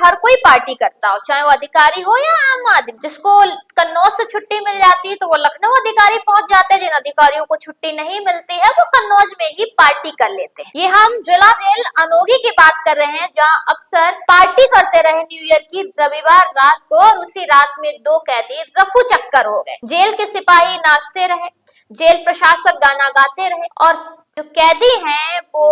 हर कोई पार्टी करता हो, चाहे वो अधिकारी हो या आम आदमी। जिसको कन्नौज से छुट्टी मिल जाती है तो वो लखनऊ अधिकारी पहुंच जाते हैं, जिन अधिकारियों को छुट्टी नहीं मिलती है वो कन्नौज में ही पार्टी कर लेते हैं। ये हम जिला जेल अनोगी की बात कर रहे हैं, जहाँ अक्सर पार्टी करते रहे न्यू ईयर की रविवार रात को, और उसी रात में 2 कैदी रफू चक्कर हो गए। जेल के सिपाही नाचते रहे, जेल प्रशासक गाना गाते रहे, और जो कैदी हैं वो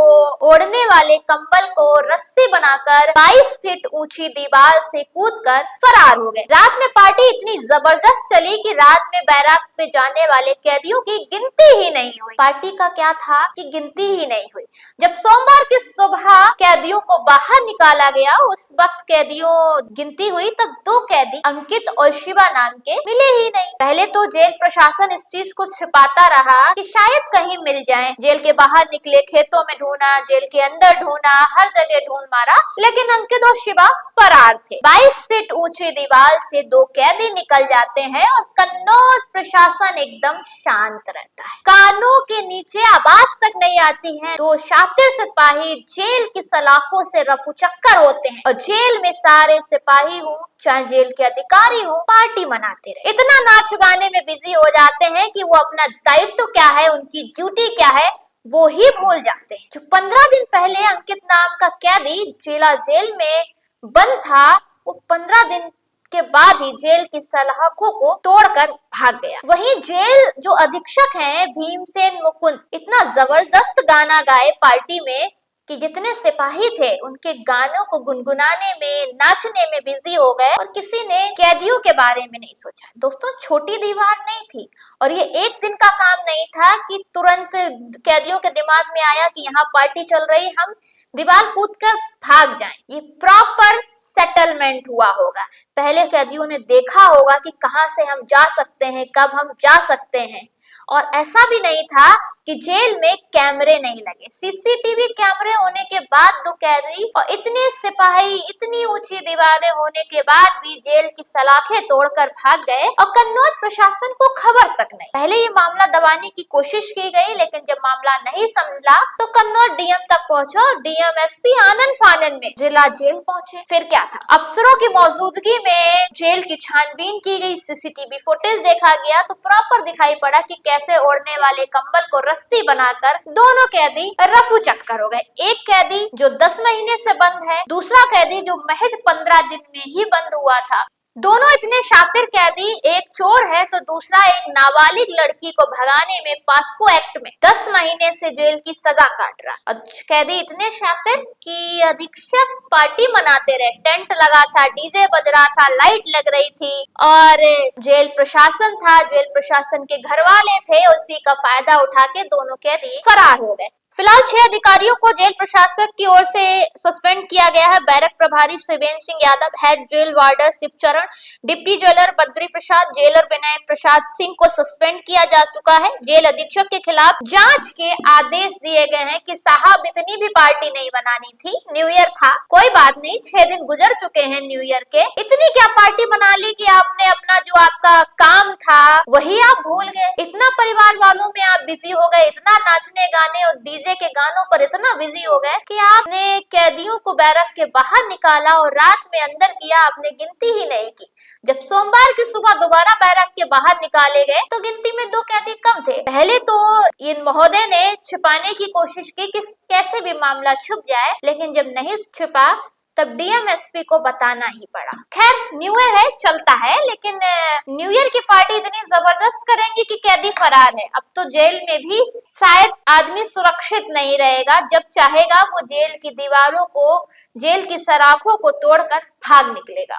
ओढ़ने वाले कंबल को रस्सी बनाकर 22 फीट ऊंची दीवार से कूदकर फरार हो गए। रात में पार्टी इतनी जबरदस्त चली कि रात में बैराक पे जाने वाले कैदियों की गिनती ही नहीं हुई। पार्टी का क्या था कि गिनती ही नहीं हुई। जब सोमवार की सुबह कैदियों को बाहर निकाला गया, उस वक्त कैदियों गिनती हुई तब 2 कैदी अंकित और शिवा नाम के मिले ही नहीं। पहले तो जेल प्रशासन इस चीज को छिपाता रहा कि शायद कहीं मिल जाएं। जेल के बाहर निकले, खेतों में ढूंढा, जेल के अंदर ढूंढा, हर जगह ढूंढ मारा, लेकिन अंकित और शिवा फरार थे। 22 फीट ऊंची दीवार से 2 कैदी निकल जाते हैं और कन्नौज प्रशासन एकदम शांत रहता है। कानों के नीचे आवाज तक नहीं आती है। 2 शातिर सिपाही जेल की सलाखों से रफू चक्कर होते हैं, और जेल में सारे सिपाही हो चाहे जेल के अधिकारी हो पार्टी मनाते रहे। इतना नाच गाने में बिजी हो जाते हैं कि वो अपना दायित्व क्या है, उनकी ड्यूटी क्या है, वो ही भूल जाते हैं। जो 15 दिन पहले अंकित नाम का कैदी जिला जेल में बंद था, वो 15 दिन के बाद ही जेल की सलाखों को तोड़कर भाग गया। वहीं जेल जो अधीक्षक हैं भीमसेन मुकुंद इतना जबरदस्त गाना गाए पार्टी में कि जितने सिपाही थे उनके गानों को गुनगुनाने में, नाचने में बिजी हो गए, और किसी ने कैदियों के बारे में नहीं सोचा। दोस्तों, छोटी दीवार नहीं थी, और ये एक दिन का काम नहीं था कि तुरंत कैदियों के दिमाग में आया कि यहाँ पार्टी चल रही, हम दीवार कूदकर भाग जाएं। ये प्रॉपर सेटलमेंट हुआ होगा। पहले कैदियों ने देखा होगा कि कहाँ से हम जा सकते हैं, कब हम जा सकते हैं, और ऐसा भी नहीं था कि जेल में कैमरे नहीं लगे। सीसीटीवी कैमरे होने के बाद 2 कैदी और इतने सिपाही, इतनी ऊंची दीवारें होने के बाद भी जेल की सलाखें तोड़कर भाग गए, और कन्नौज प्रशासन को खबर तक नहीं। पहले ये मामला दबाने की कोशिश की गई, लेकिन जब मामला नहीं संभला तो कन्नौज डीएम तक पहुंचा, और डीएम एसपी आनन फानन में जिला जेल पहुंचे। फिर क्या था, अफसरों की मौजूदगी में जेल की छानबीन की गई, सीसीटीवी फुटेज देखा गया तो प्रॉपर दिखाई पड़ा कि कैसे ओढ़ने वाले कंबल को रस्सी बनाकर दोनों कैदी रफू चक्कर हो गए। एक कैदी जो 10 महीने से बंद है, दूसरा कैदी जो महज 15 दिन में ही बंद हुआ था। दोनों इतने शातिर कैदी, एक चोर है तो दूसरा एक नाबालिग लड़की को भगाने में पास्को एक्ट में 10 महीने से जेल की सजा काट रहा। और कैदी इतने शातिर कि अधीक्षक पार्टी मनाते रहे, टेंट लगा था, डीजे बज रहा था, लाइट लग रही थी, और जेल प्रशासन था, जेल प्रशासन के घर वाले थे, उसी का फायदा उठा के दोनों कैदी फरार हो गए। फिलहाल 6 अधिकारियों को जेल प्रशासक की ओर से सस्पेंड किया गया है। बैरक प्रभारी Shivendra Singh Yadav, head jail warder Shivcharan, deputy jailer Badri Prasad, jailer Vinay Prasad Singh को सस्पेंड किया जा चुका है। जेल अधीक्षक के खिलाफ जांच के आदेश दिए गए हैं कि साहब इतनी भी पार्टी नहीं बनानी थी, न्यू ईयर था, कोई बात नहीं, 6 दिन गुजर चुके हैं न्यू ईयर के, इतनी क्या पार्टी बना ली कि आपने अपना जो आपका काम था वही आप भूल गए। इतना परिवार वालों में आप बिजी हो गए, इतना नाचने गाने और डीजे के गानों पर इतना बिजी हो गए कि आपने कैदियों को बैरक के बाहर निकाला और रात में अंदर किया, आपने गिनती ही नहीं की। जब सोमवार की सुबह दोबारा बैरक के बाहर निकाले गए तो गिनती में 2 कैदी कम थे। पहले तो इन महोदय ने छिपाने की कोशिश की कि कैसे भी मामला छुप जाए, लेकिन जब नहीं छुपा तब डीएम एसपी को बताना ही पड़ा। खैर, न्यू ईयर है, चलता है, लेकिन न्यू ईयर की पार्टी इतनी जबरदस्त करेंगे कि कैदी फरार है। अब तो जेल में भी शायद आदमी सुरक्षित नहीं रहेगा, जब चाहेगा वो जेल की दीवारों को, जेल की सलाखों को तोड़कर भाग निकलेगा।